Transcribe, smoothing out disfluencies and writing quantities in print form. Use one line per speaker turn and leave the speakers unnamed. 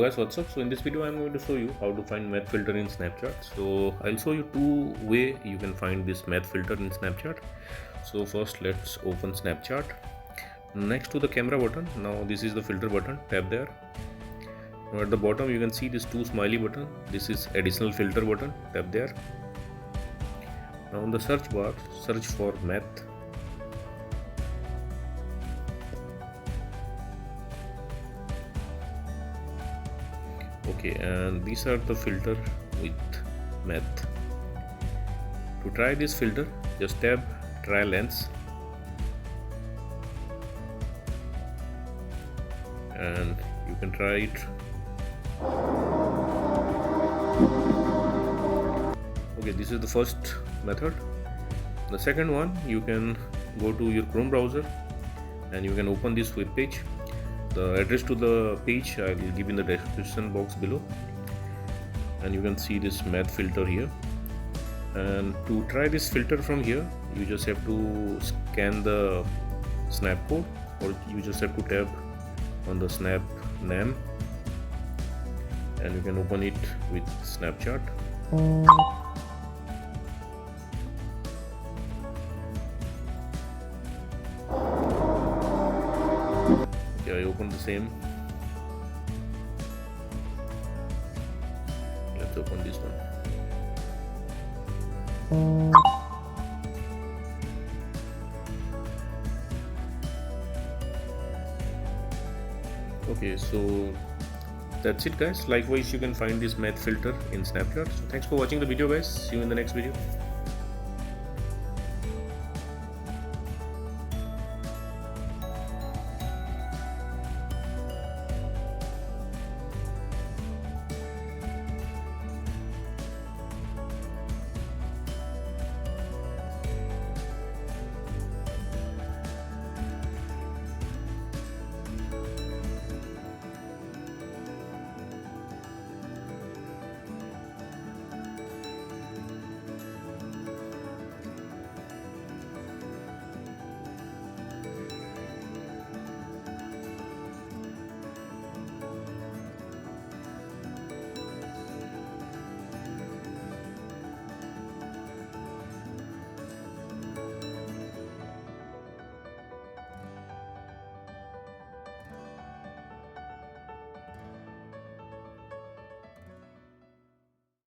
guys, what's up? So in this video I'm going to show you how to find math filter in Snapchat. So I'll show you two way you can find this math filter in Snapchat. So first let's open Snapchat. Next to the camera button, now this is the filter button, tap there. Now at the bottom you can see this two smiley button. This is additional filter button, tap there. Now on the search bar, search for math. Okay, and these are the filter with math. To try this filter, just tap try lens and you can try it. Okay, this is the first method. The second one, you can go to your Chrome browser and you can open this web page. The address to the page I will give in the description box below, and you can see this math filter here. And to try this filter from here, you just have to scan the snap code, or you just have to tap on the snap name and you can open it with Snapchat. Okay, I opened the same. Let's open this one. Okay, so that's it guys. Likewise, you can find this math filter in Snapchat. So thanks for watching the video guys. See you in the next video.